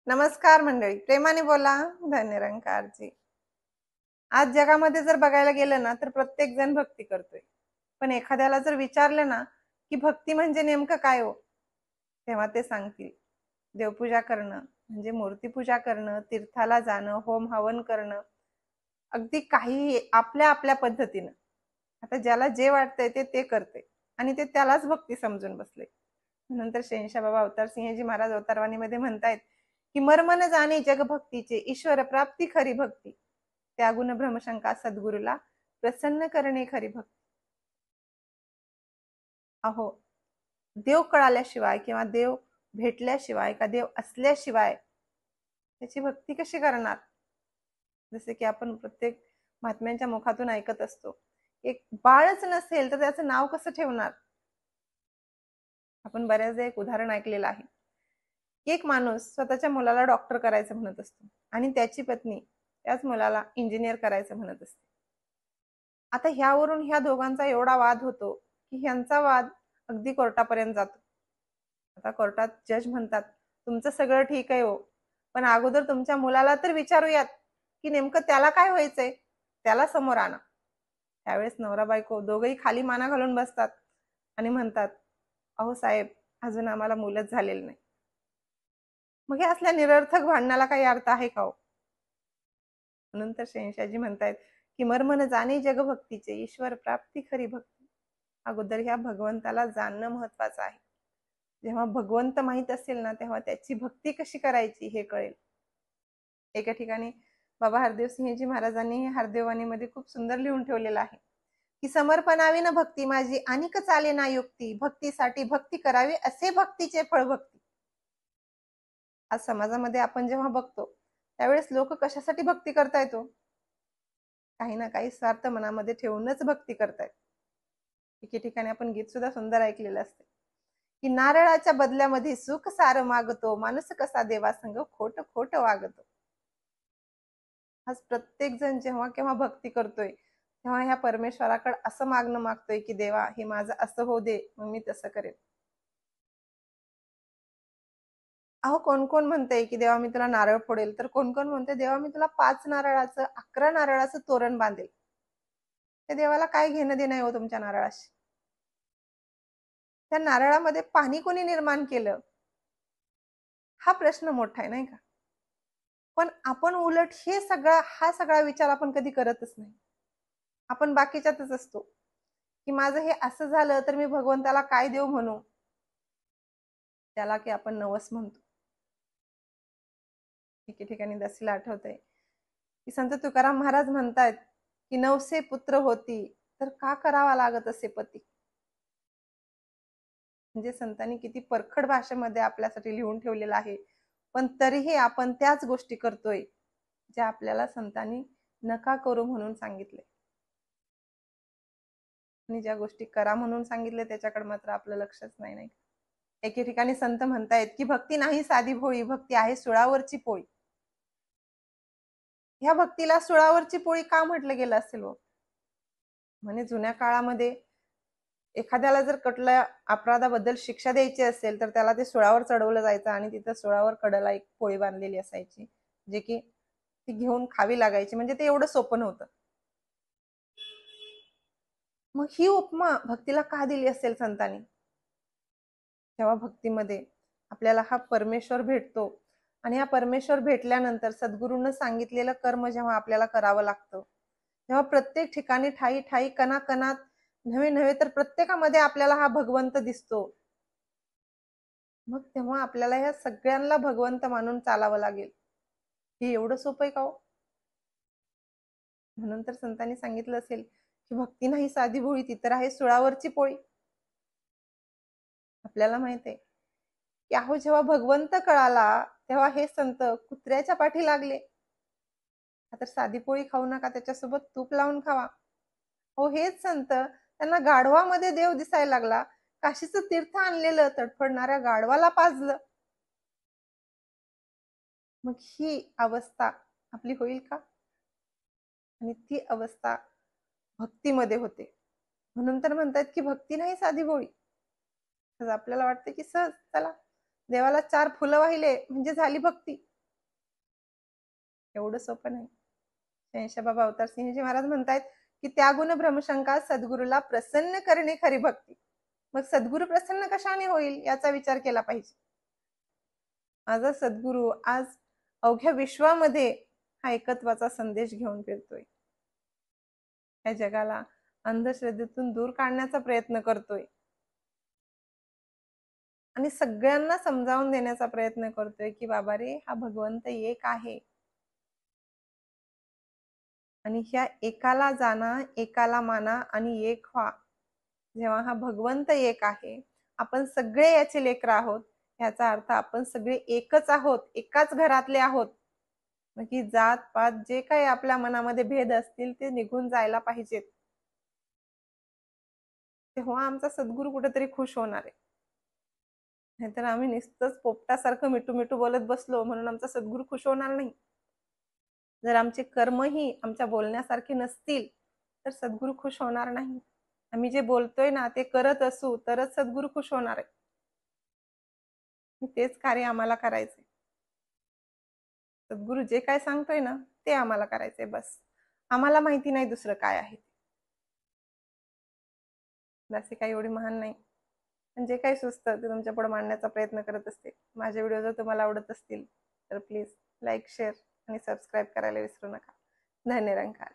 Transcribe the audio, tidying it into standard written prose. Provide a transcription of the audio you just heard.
नमस्कार मंडळी, प्रेमाने बोला. धन्यरंकारजी. आज जगामध्ये जर बघायला गेलं ना तर प्रत्येक जण भक्ती करतोय. पण एखाद्याला जर विचारलं ना की भक्ती म्हणजे नेमकं काय हो, तेव्हा ते सांगतील देवपूजा करणं, म्हणजे मूर्तीपूजा करणं, तीर्थाला जाणं, होम हवन करणं, अगदी काही आपल्या आपल्या पद्धतीनं. आता ज्याला जे वाटतंय ते ते करते आणि ते त्यालाच भक्ती समजून बसले. नंतर शहनशाह बाबा अवतार सिंहजी महाराज अवतारवाणीमध्ये म्हणतायत की मर्म न जाणे जग भक्तीचे, ईश्वर प्राप्ती खरी भक्ती, त्यागुण भ्रमशंका सद्गुरूला प्रसन्न करणे खरी भक्ती. अहो, देव कळाल्याशिवाय किंवा देव भेटल्याशिवाय का देव असल्याशिवाय त्याची भक्ती कशी करणार? जसे की आपण प्रत्येक महात्म्यांच्या मुखातून ऐकत असतो, एक बाळच नसेल तर त्याचं नाव कसं ठेवणार? आपण बऱ्याचदा एक उदाहरण ऐकलेलं आहे. एक माणूस स्वतःच्या मुलाला डॉक्टर करायचं म्हणत असतो आणि त्याची पत्नी त्याच मुलाला इंजिनियर करायचं म्हणत असते. आता ह्यावरून ह्या दोघांचा एवढा वाद होतो की ह्यांचा वाद अगदी कोर्टापर्यंत जातो. आता कोर्टात जज म्हणतात, तुमचं सगळं ठीक आहे हो, पण अगोदर तुमच्या मुलाला तर विचारूयात की नेमकं त्याला काय व्हायचंय, त्याला समोर आणा. त्यावेळेस नवरा बायको दोघही खाली माना घालून बसतात आणि म्हणतात, अहो साहेब, अजून आम्हाला मुलंच झालेलं नाही. मग हे असल्या निरर्थक भांडणाला काही अर्थ आहे का हो? नंतर शहनशाहजी म्हणतायत की मर्म न जाणे जग भक्तीचे, ईश्वर प्राप्ती खरी भक्ती. अगोदर ह्या भगवंताला जाणणं महत्वाचं आहे. जेव्हा भगवंत माहित असेल ना तेव्हा त्याची भक्ती कशी करायची हे कळेल. एका ठिकाणी बाबा हरदेव सिंहजी महाराजांनी हे हरदेववाणीमध्ये खूप सुंदर लिहून ठेवलेलं आहे की समर्पणावी न भक्ती माझी अनिक चाले ना युक्ती, भक्तीसाठी भक्ती करावी असे भक्तीचे फळ भक्ती. आज समाजामध्ये आपण जेव्हा बघतो त्यावेळेस लोक कशासाठी भक्ती करतायत हो? काही ना काही स्वार्थ मनामध्ये ठेवूनच भक्ती करतायत. एके ठिकाणी आपण गीत सुद्धा सुंदर ऐकलेलं असते की नारळाच्या बदल्यामध्ये सुख सार मागतो, माणूस कसा देवासंग खोट खोट वागतो. आज प्रत्येक जण जेव्हा केव्हा भक्ती करतोय तेव्हा ह्या परमेश्वराकडे असं मागणं मागतोय की देवा हे माझं असं हो दे, मग मी तसं करेन. अहो, कोण कोण म्हणतंय की देवा मी तुला नारळ फोडेल, तर कोण कोण म्हणते देवा मी तुला 5 नारळाचं 11 नारळाचं तोरण बांधेल. त्या देवाला काय घेणं देणं आहे हो तुमच्या नारळाशी? त्या नारळामध्ये पाणी कोणी निर्माण केलं, हा प्रश्न मोठा आहे नाही का? पण आपण उलट हा सगळा विचार आपण कधी करतच नाही. आपण बाकीच्यातच असतो की माझं हे असं झालं तर मी भगवंताला काय देऊ म्हणू, त्याला की आपण नवस म्हणतो. एके ठिकाणी दसीला आठवतंय की संत तुकाराम महाराज म्हणतायत की नवसे पुत्र होती तर का करावा लागत असे पती. म्हणजे संतांनी किती परखड भाषेमध्ये आपल्यासाठी लिहून ठेवलेलं आहे, पण तरीही आपण त्याच गोष्टी करतोय ज्या आपल्याला संतांनी नका करू म्हणून सांगितले. आणि ज्या गोष्टी करा म्हणून सांगितले त्याच्याकडे मात्र आपलं लक्षच नाही. नाही एके ठिकाणी संत म्हणतायत की भक्ती नाही साधी भोळी, भक्ती आहे सुळावरची पोळी. ह्या भक्तीला सुळावरची पोळी का म्हटलं गेलं असेल हो? म्हणजे जुन्या काळामध्ये एखाद्याला जर कुठल्या अपराधाबद्दल शिक्षा द्यायची असेल तर त्याला ते सुळावर चढवलं जायचं आणि तिथं सुळावर कडेला एक पोळी बांधलेली असायची, जे की ती घेऊन खावी लागायची. म्हणजे ते एवढं सोपं नव्हतं. मग ही उपमा भक्तीला का दिली असेल संतांनी? तेव्हा भक्तीमध्ये आपल्याला हा परमेश्वर भेटतो आणि हा परमेश्वर भेटल्यानंतर सद्गुरूंनी सांगितलेलं कर्म जेव्हा आपल्याला करावं लागतं तेव्हा प्रत्येक ठिकाणी ठाई ठाई कणाकणात नव्हे नव्हे तर प्रत्येकामध्ये आपल्याला हा भगवंत दिसतो. मग तेव्हा आपल्याला ह्या सगळ्यांना भगवंत मानून चालावं लागेल. हे एवढं सोपं आहे का हो? म्हणून तर संतांनी सांगितलं असेल की भक्ती नाही साधी भोळी, ती तर आहे सुळावरची पोळी. आपल्याला माहित आहे की अहो जेव्हा भगवंत कळाला तेव्हा हे संत कुत्र्याच्या पाठी लागले. आता साधी पोळी खाऊ नका, त्याच्यासोबत तूप लावून खावा. हो, हेच संत त्यांना गाढवामध्ये देव दिसायला लागला, काशीचं तीर्थ आणलेलं तडफडणाऱ्या गाढवाला पाजलं. मग ही अवस्था आपली होईल का? आणि ती अवस्था भक्तीमध्ये होते. म्हणून तर म्हणतात की भक्ती नाही साधी भोळी. आपल्याला वाटतं की सहज चला देवाला 4 फुलं वाहिले म्हणजे झाली भक्ती. एवढं सोपं नाही. शहंशाह बाबा अवतार सिंहजी महाराज म्हणतायत की त्यागुण भ्रमशंका सद्गुरूला प्रसन्न करणे खरी भक्ती. मग सद्गुरू प्रसन्न कशाने होईल याचा विचार केला पाहिजे. माझा सद्गुरू आज अवघ्या विश्वामध्ये हा एकत्वाचा संदेश घेऊन फिरतोय. या जगाला अंधश्रद्धेतून दूर काढण्याचा प्रयत्न करतोय आणि सगळ्यांना समजावून देण्याचा प्रयत्न करतोय की बाबा रे, हा भगवंत एक आहे आणि ह्या एकाला जाणा, एकाला माना आणि एक व्हा. जेव्हा हा भगवंत एक आहे, आपण सगळे याचे लेकर आहोत, याचा अर्थ आपण सगळे एकच आहोत, एकाच घरातले आहोत. मग ही जात पात जे काही आपल्या मनामध्ये भेद असतील ते निघून जायला पाहिजेत. तेव्हा आमचा सद्गुरू कुठेतरी खुश होणार आहे. नाहीतर आम्ही नुसतंच पोपटासारखं मिठू मिठू बोलत बसलो म्हणून आमचा सद्गुरू खुश होणार नाही. जर आमचे कर्मही आमच्या बोलण्यासारखे नसतील तर सद्गुरू खुश होणार नाही. आम्ही जे बोलतोय ना ते करत असू तरच सद्गुरू खुश होणार आहे. तेच कार्य आम्हाला करायचंय. सद्गुरू जे काय सांगतोय ना ते आम्हाला करायचंय. बस आम्हाला माहिती नाही दुसरं काय आहे. असे काही एवढी महान नाही, पण जे काही सुचतं ते तुमच्या पुढे मांडण्याचा प्रयत्न करत असते. माझे व्हिडिओ जर तुम्हाला आवडत असतील तर प्लीज लाईक, शेअर आणि सबस्क्राईब करायला विसरू नका. धन्यवाद.